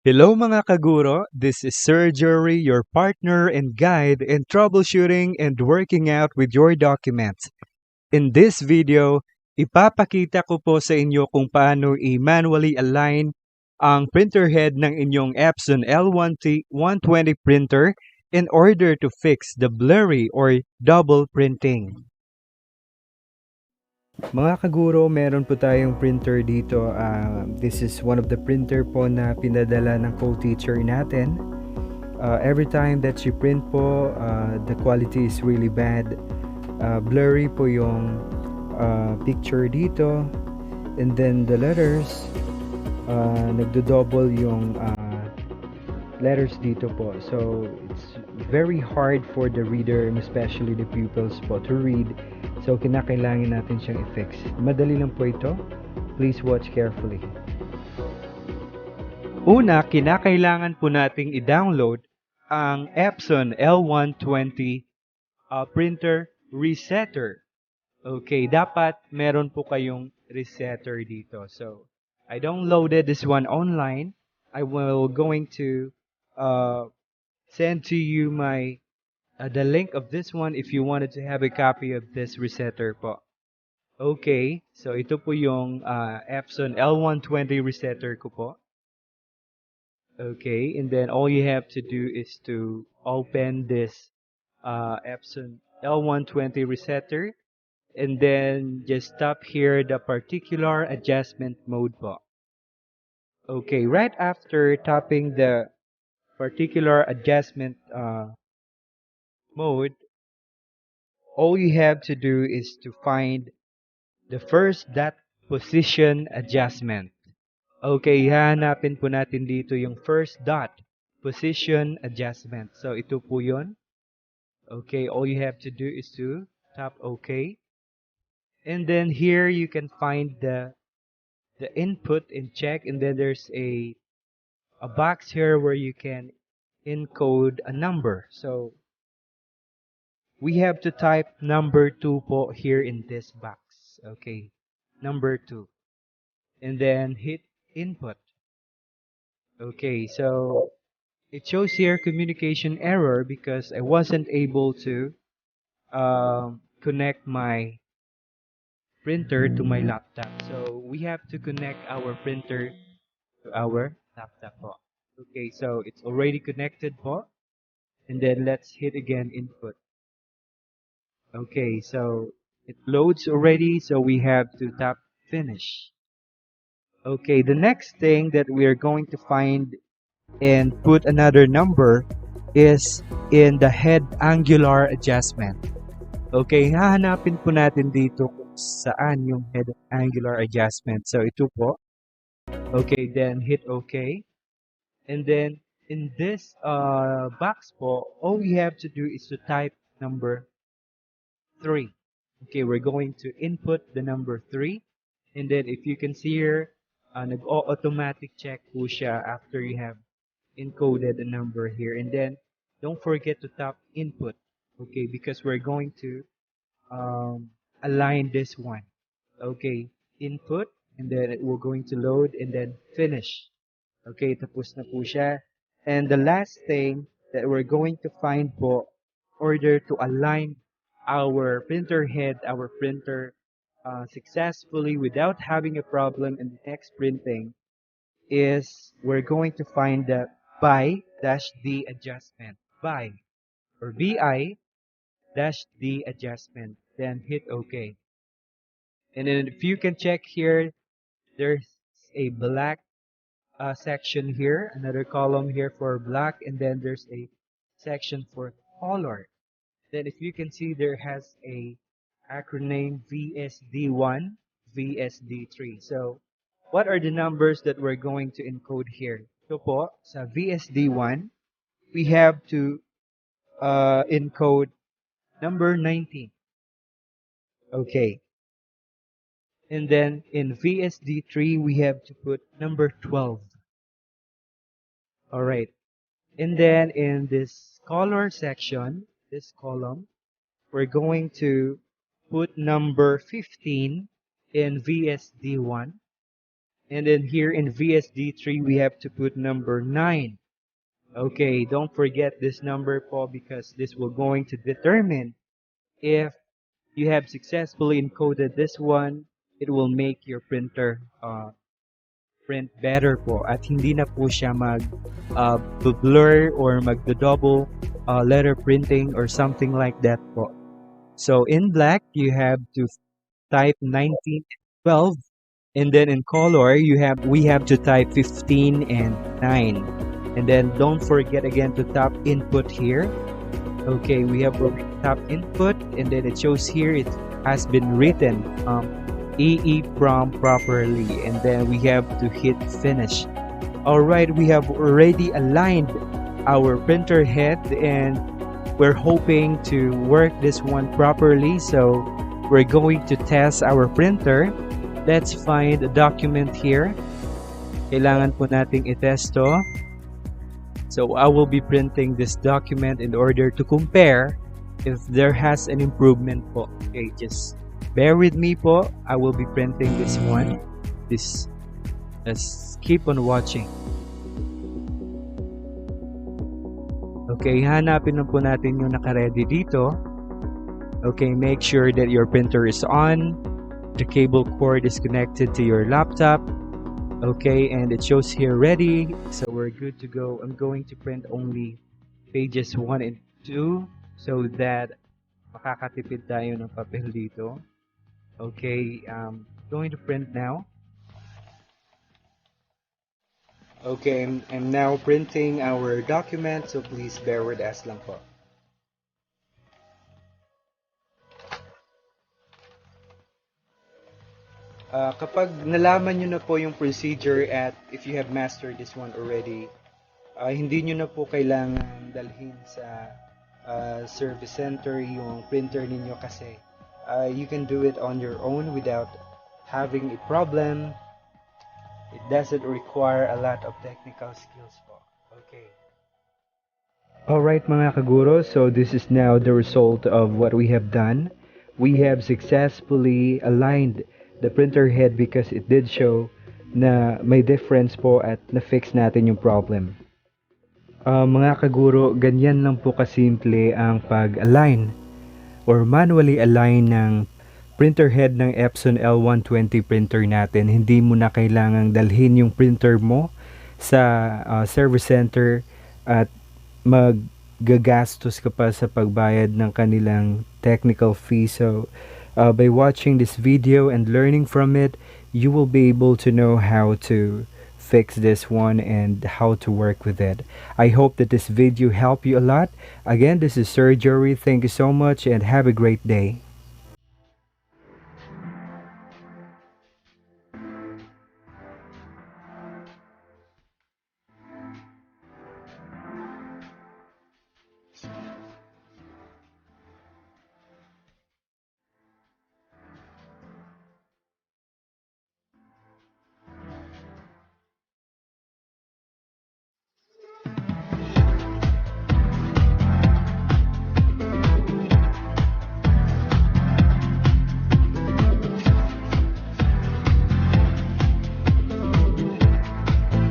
Hello mga kaguro, this is Sir Jury, your partner and guide in troubleshooting and working out with your documents. In this video, ipapakita ko po sa inyo kung paano i-manually align ang printer head ng inyong Epson L120 Printer in order to fix the blurry or double printing. Mga kaguro, meron po tayong printer dito. This is one of the printer po na pinadala ng co-teacher natin. Every time that you print po, the quality is really bad. Blurry po yung picture dito. And then the letters, nagdo-double yung letters dito po. So, it's very hard for the reader and especially the pupils po to read. So, kinakailangan natin siyang i-fix. Madali lang po ito. Please watch carefully. Una, kinakailangan po nating i-download ang Epson L120 Printer Resetter. Okay, dapat meron po kayong resetter dito. So, I downloaded this one online. I will going to send to you the link of this one if you wanted to have a copy of this resetter po. Okay, so ito po yung Epson L120 resetter ko po. Okay, and then all you have to do is to open this Epson L120 resetter and then just tap here the particular adjustment mode po. Okay, right after tapping the particular adjustment mode, all you have to do is to find the first dot position adjustment. Okay, hahanapin po natin dito yung first dot position adjustment. So, ito po yun. Okay, all you have to do is to tap OK. And then here you can find the input and check, and then there's a box here where you can encode a number. So, we have to type number 2 po here in this box. Okay, number 2. And then hit input. Okay, so it shows here communication error because I wasn't able to connect my printer to my laptop. So we have to connect our printer to our laptop po. Okay, so it's already connected po. And then let's hit again input. Okay, so it loads already, so we have to tap finish. Okay, the next thing that we are going to find and put another number is in the head angular adjustment. Okay, hahanapin po natin dito kung saan yung head angular adjustment. So, ito po. Okay, then hit OK. And then, in this box po, all we have to do is to type number 3. Okay, we're going to input the number 3. And then, if you can see here, nag-automatic check po siya after you have encoded the number here. And then, don't forget to tap input. Okay, because we're going to align this one. Okay, input, and then we're going to load, and then finish. Okay, tapos na po siya. And the last thing that we're going to find po, order to align our printer head, our printer successfully without having a problem in the next printing, is we're going to find the by-d adjustment. By, or bi-d adjustment. Then hit OK. And then if you can check here, there's a black section here, another column here for black, and then there's a section for color. Then if you can see, there has a acronym VSD1, VSD3. So, what are the numbers that we're going to encode here? So po, sa VSD1, we have to encode number 19. Okay. And then in VSD3, we have to put number 12. Alright. And then in this color section, this column, we're going to put number 15 in VSD1. And then here in VSD3, we have to put number 9. Okay, don't forget this number po because this will going to determine if you have successfully encoded this one, it will make your printer print better po at hindi na po siya blur or mag-double letter printing or something like that po. So in black, you have to type 19 and 12, and then in color, we have to type 15 and 9. And then don't forget again to tap input here. Okay, we have already tapped input, and then it shows here it has been written EEPROM properly, and then we have to hit finish. Alright, we have already aligned our printer head, and we're hoping to work this one properly. So we're going to test our printer. Let's find a document here. Kailangan po nating itest to. So I will be printing this document in order to compare if there has an improvement po. Okay, just bear with me po. I will be printing this one. Let's keep on watching. Okay, hanapin na po natin yung naka-ready dito. Okay, make sure that your printer is on. The cable cord is connected to your laptop. Okay, and it shows here ready. So we're good to go. I'm going to print only pages 1 and 2 so that makakatipid tayo ng papel dito. Okay, going to print now. Okay, I'm now printing our document, so please bear with us lang po. Kapag nalaman nyo na po yung procedure at if you have mastered this one already, hindi nyo na po kailangan dalhin sa service center yung printer ninyo kasi you can do it on your own without having a problem. It doesn't require a lot of technical skills po. Okay. Alright mga kaguro, so this is now the result of what we have done. We have successfully aligned the printer head because it did show na may difference po at na-fix natin yung problem. Mga kaguro, ganyan lang po kasimple ang pag-align or manually align ng printer head ng Epson L120 printer natin. Hindi mo na kailangang dalhin yung printer mo sa service center at maggagastos ka pa sa pagbayad ng kanilang technical fee. So by watching this video and learning from it, you will be able to know how to fix this one and how to work with it. I hope that this video helped you a lot. Again, this is Sir Jory. Thank you so much and have a great day.